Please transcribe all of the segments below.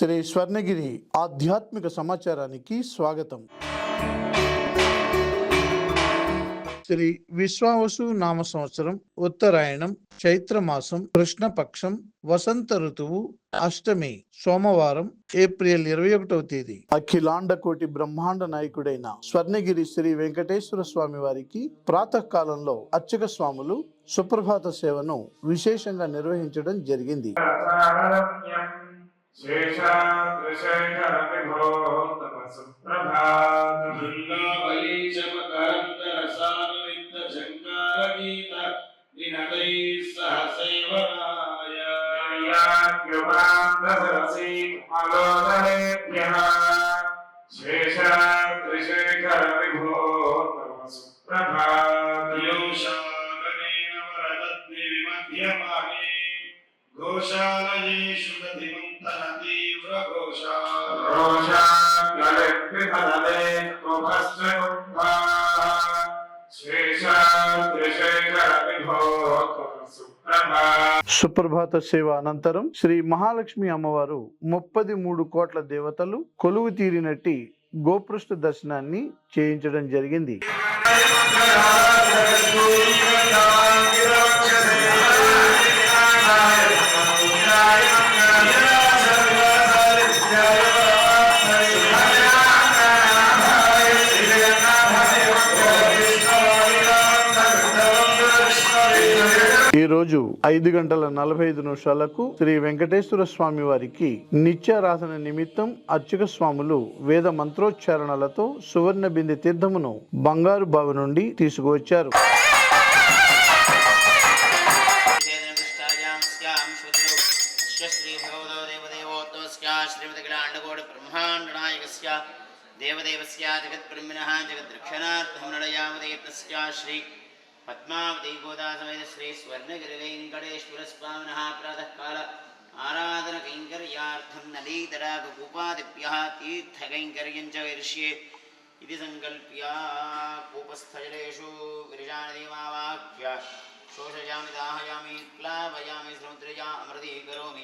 శ్రీ స్వర్ణగిరి ఆధ్యాత్మిక సమాచారానికి స్వాగతం. శ్రీ విశ్వావసు నామ సంవత్సరం, ఉత్తరాయణం, చైత్రమాసం, కృష్ణపక్షం, వసంత ఋతువు, అష్టమి, సోమవారం, ఏప్రిల్ 21వ తేదీ. అఖిలాండ కోటి బ్రహ్మాండ నాయకుడైన స్వర్ణగిరి శ్రీ వెంకటేశ్వర స్వామి వారికి ప్రాతకాలంలో అర్చక స్వాములు సుప్రభాత సేవను విశేషంగా నిర్వహించడం జరిగింది. శేషాద్రిశేఖర విభో తపసు ప్రభాతం వలీ చమకరందర సానువింద జంగార గీత నినదై సహ సేవనాయ యాత్యుపాందసరసి అలోదనేభ్యః శేషాద్రిశేఖర విభో తపసు ప్రభాతం శాగనేన వరదద్వి విమధ్యమానే ఘోషాలయేషు గతిముక్తనతీవ్ర ఘోషాలయత్రిధనదే ఉపశ్రయుద్ధాః శేషాద్రిశేఖర విభో సుప్రభాత సేవ అనంతరం శ్రీ మహాలక్ష్మి అమ్మవారు 33 కోట్ల దేవతలు కొలువు తీరినట్టి గోపృష్ఠ దర్శనాన్ని చేయించడం జరిగింది. ఈ రోజు 5:45 శ్రీ వెంకటేశ్వర స్వామి వారికి నిత్యారాధన నిమిత్తం అర్చక స్వాములు వేద మంత్రోచ్చారణలతో సువర్ణ బిందె తీర్థమును బంగారు బావి నుండి తీసుకువచ్చారు. పద్మావతి గోదా సమేత శ్రీ స్వర్ణగిరి వెంకటేశ్వర స్వామినః ప్రాతఃకాల ఆరాధన కైంకర్యార్థం నదీతడాగ కూపాదిభ్యః తీర్థ కైంకర్యం చ కరిష్యే ఇది సంకల్ప్య కూపస్థజలేషు విరజానదీమావాక్య శోషయామి దాహయామి ప్లావయామి సముద్రజా అమృతీకరోమి.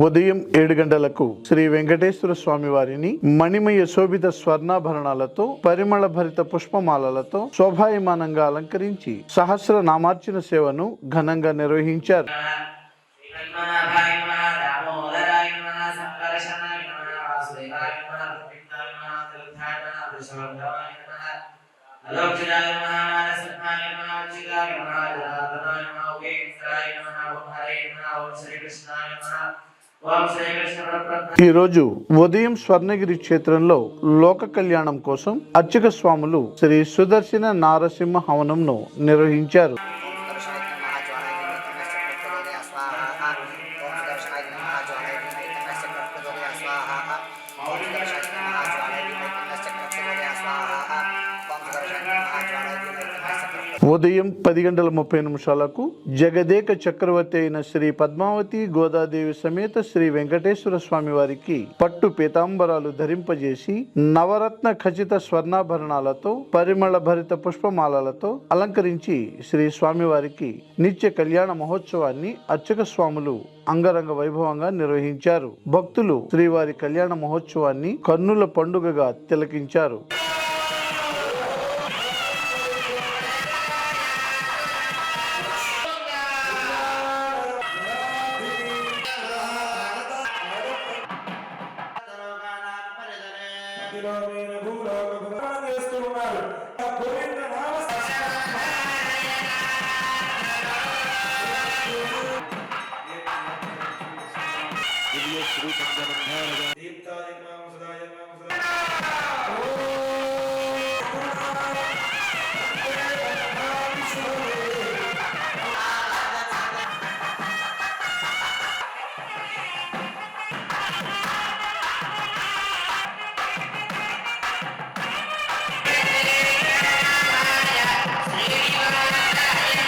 ఉదయం 7 గంటలకు శ్రీ వెంకటేశ్వర స్వామి వారిని మణిమయ శోభిత స్వర్ణాభరణాలతో పరిమళ భరిత పుష్పమాలలతో శోభాయమానంగా అలంకరించి సహస్ర నామార్చన సేవను ఘనంగా నిర్వహించారు. ఈ రోజు ఉదయం స్వర్ణగిరి క్షేత్రంలో లోక కళ్యాణం కోసం అర్చక స్వాములు శ్రీ సుదర్శన నారసింహ హవనంను నిర్వహించారు. ఉదయం 10:30 జగదేక చక్రవర్తి అయిన శ్రీ పద్మావతి గోదాదేవి సమేత శ్రీ వెంకటేశ్వర స్వామి వారికి పట్టు పీతాంబరాలు ధరింపజేసి నవరత్న ఖచ్చిత స్వర్ణాభరణాలతో పరిమళ భరిత పుష్పమాలలతో అలంకరించి శ్రీ స్వామివారికి నిత్య కళ్యాణ మహోత్సవాన్ని అర్చక స్వాములు అంగరంగ వైభవంగా నిర్వహించారు. భక్తులు శ్రీవారి కళ్యాణ మహోత్సవాన్ని కన్నుల పండుగగా తిలకించారు.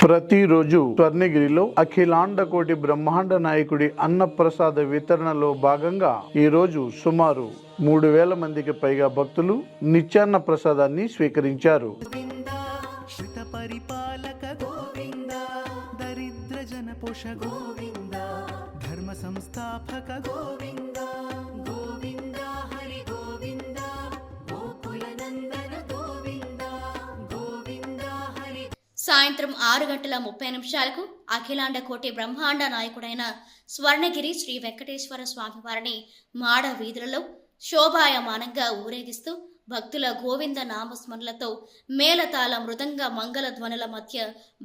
ప్రతిరోజు స్వర్ణగిరిలో అఖిలాండ కోటి బ్రహ్మాండ నాయకుడి అన్నప్రసాద వితరణలో భాగంగా ఈ రోజు సుమారు 3,000 మందికి పైగా భక్తులు నిత్యాన్న ప్రసాదాన్ని స్వీకరించారు. పరిపాలక గోవింద, దరిద్ర జన పోష గోవింద, ధర్మ సంస్థాపక గోవింద, గోవింద హరి గోవింద, గోకుల నందన గోవింద, గోవింద హరి. సాయంత్రం 6:30 అఖిలాండ కోటి బ్రహ్మాండ నాయకుడైన స్వర్ణగిరి శ్రీ వెంకటేశ్వర స్వామి వారిని మాడ వీధులలో శోభాయమానంగా ఊరేగిస్తూ భక్తుల గోవింద నామస్మరణలతో మేళతాళ మృదంగ మంగళ ధ్వనుల మధ్య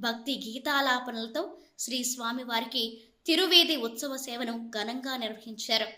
భక్తి గీతాలాపనలతో శ్రీ స్వామివారికి తిరువీధి ఉత్సవ సేవను ఘనంగా నిర్వహించారు.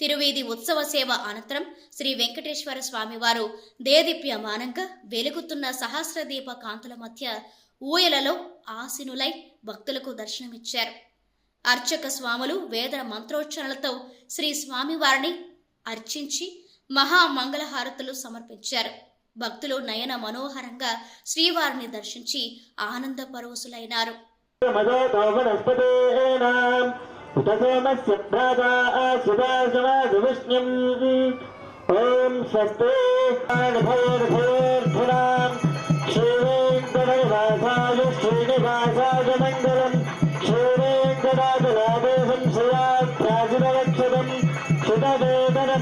తిరువీధి ఉత్సవ సేవ అనంతరం శ్రీ వెంకటేశ్వర స్వామివారు దేదీప్యమానంగా వెలుగుతున్న సహస్రదీప కాంతుల మధ్య ఊయలలో ఆసీనులై భక్తులకు దర్శనమిచ్చారు. అర్చక స్వాములు వేద మంత్రోచ్చరణలతో శ్రీ స్వామివారిని అర్చించి మహామంగళహారతులు సమర్పించారు. భక్తులు నయన మనోహరంగా శ్రీవారిని దర్శించి ఆనంద పరవశులైనారు. ఉతసోమస్య భ్రాతా సుభాసవాసువిష్ణుం ఓం స్వస్తి భయోర్భయోర్ధునాం శ్రీవేంకటనివాసాయ శ్రీనివాసాయ మంగళం శ్రీవేంకటాచలాదేశం శ్రియాభ్యాసితవక్షతం శుతవేదన